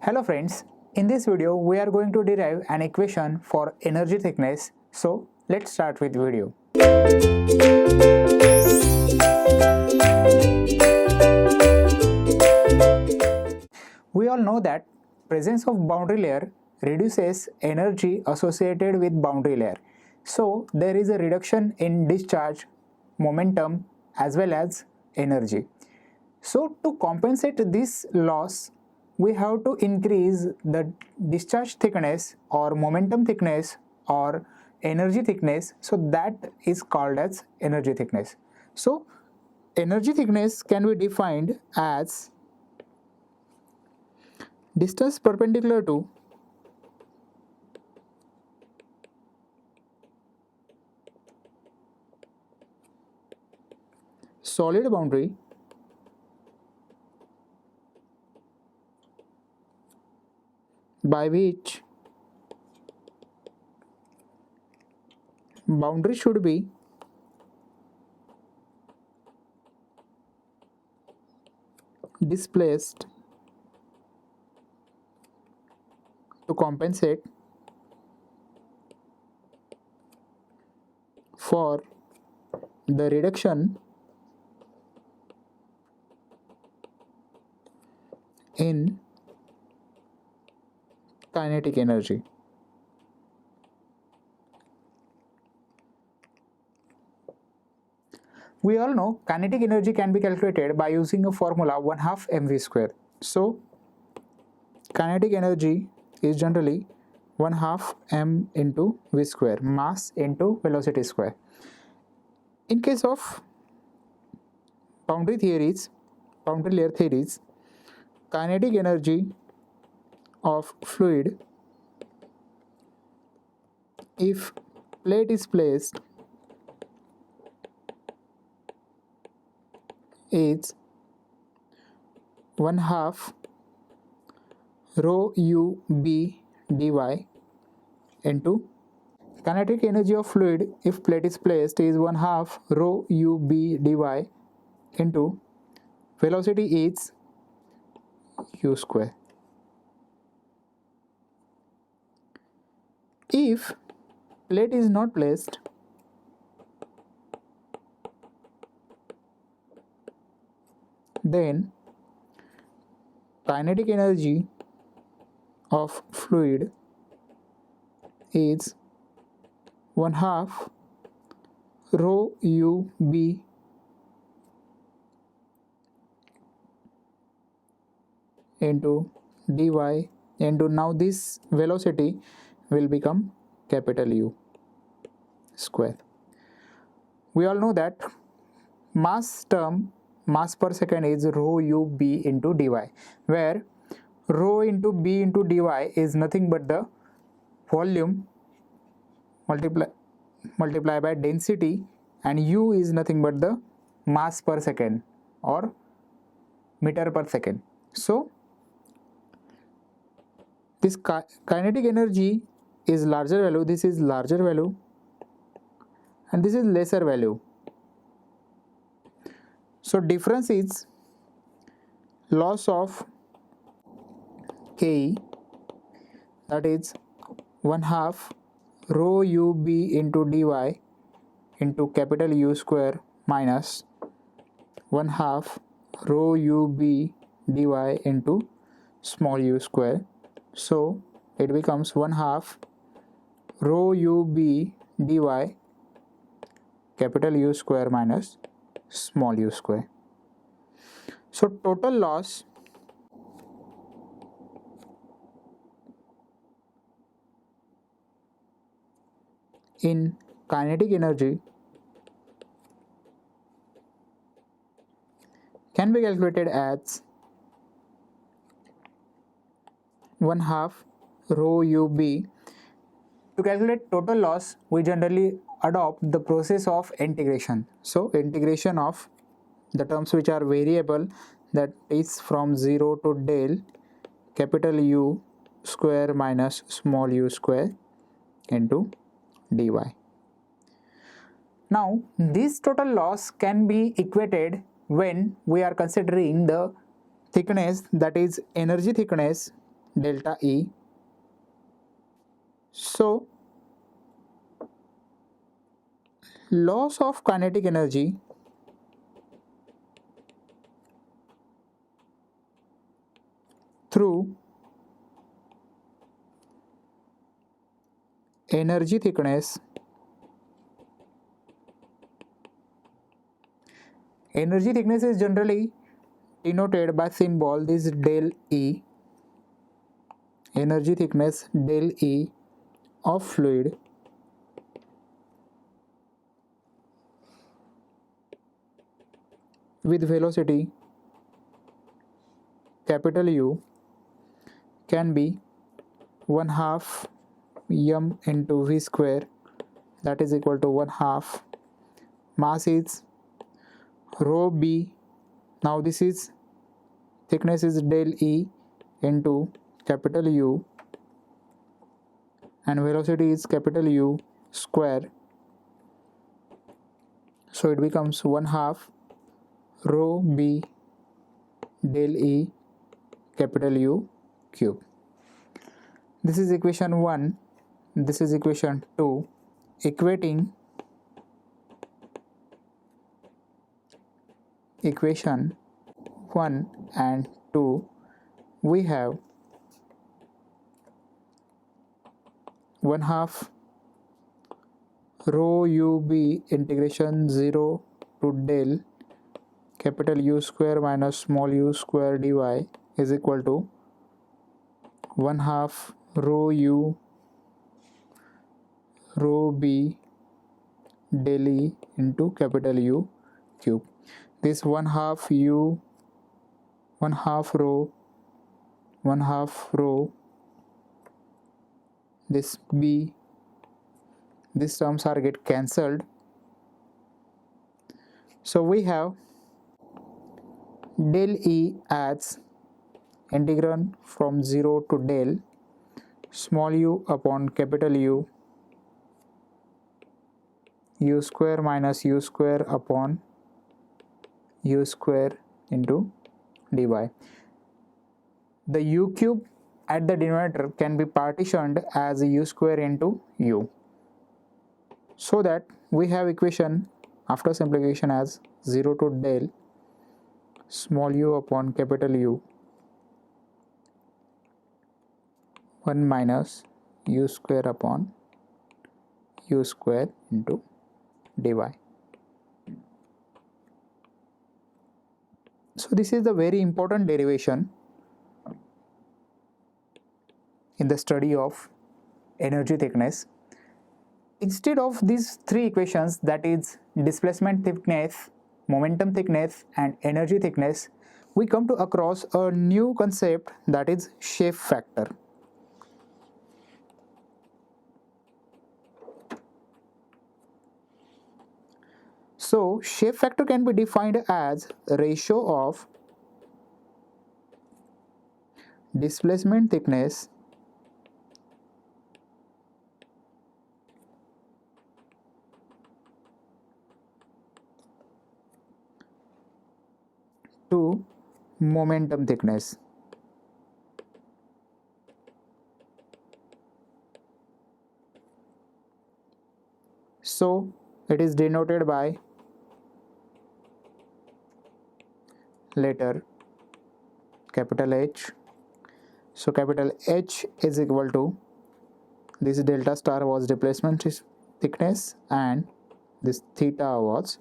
Hello friends, in this video we are going to derive an equation for energy thickness. So let's start with video. We all know that presence of boundary layer reduces energy associated with boundary layer. So there is a reduction in discharge, momentum as well as energy. So to compensate this loss, we have to increase the discharge thickness or momentum thickness or energy thickness. So that is called as energy thickness. So energy thickness can be defined as distance perpendicular to solid boundary by which boundary should be displaced to compensate for the reduction in kinetic energy. We all know kinetic energy can be calculated by using a formula 1/2 mv square. So kinetic energy is generally 1/2 m into v square, mass into velocity square. In case of boundary layer theories, kinetic energy of fluid, if plate is placed, is 1/2 rho u b dy into kinetic energy of fluid if plate is placed is 1/2 rho u b dy into velocity is u square. If plate is not placed, then kinetic energy of fluid is 1/2 rho u b into dy into, now this velocity will become capital U square. We all know that mass per second is rho u b into dy, where rho into b into dy is nothing but the volume multiply by density, and u is nothing but the mass per second or meter per second. So this kinetic energy is larger value, this is larger value, and this is lesser value. So difference is loss of Ke, that is 1/2 rho u b into dy into capital U square minus 1/2 rho u b dy into small u square. So it becomes 1/2 rho u b dy capital U square minus small u square. So total loss in kinetic energy can be calculated as 1/2 rho u b. To calculate total loss, we generally adopt the process of integration. So integration of the terms which are variable, that is from 0 to del capital U square minus small u square into dy. Now this total loss can be equated when we are considering the thickness, that is energy thickness delta E. So loss of kinetic energy through energy thickness. Energy thickness is generally denoted by symbol this del E. Energy thickness del E of fluid with velocity capital U can be 1 half m into v square, that is equal to 1 half. Mass is rho b. Now this is thickness is del E into capital U and velocity is capital U square. So it becomes 1 half rho b del E capital U cube. This is equation 1. This is equation 2. Equating equation 1 and 2, we have 1 half rho ub integration 0 to del capital U square minus small u square dy is equal to 1 half rho u rho b del E into capital U cube. This 1 half u, 1 half rho, 1 half rho, this b, these terms are get cancelled. So we have del E as integral from 0 to del small u upon capital U, u square minus u square upon u square into dy. The u cube at the denominator can be partitioned as u square into u, so that we have equation after simplification as 0 to del small u upon capital U 1 minus u square upon u square into dy. So this is the very important derivation in the study of energy thickness. Instead of these three equations, that is displacement thickness, momentum thickness and energy thickness, we come to across a new concept, that is shape factor. So shape factor can be defined as ratio of displacement thickness to momentum thickness. So it is denoted by letter capital H. So capital H is equal to, this delta star was displacement thickness and this theta was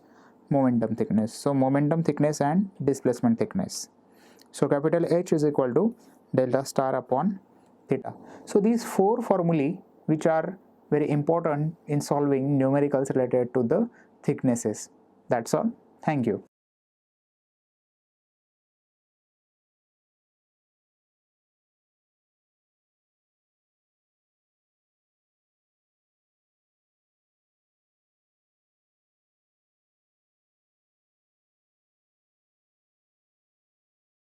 momentum thickness. So momentum thickness and displacement thickness. So capital H is equal to delta star upon theta. So these four formulae which are very important in solving numericals related to the thicknesses. That's all. Thank you.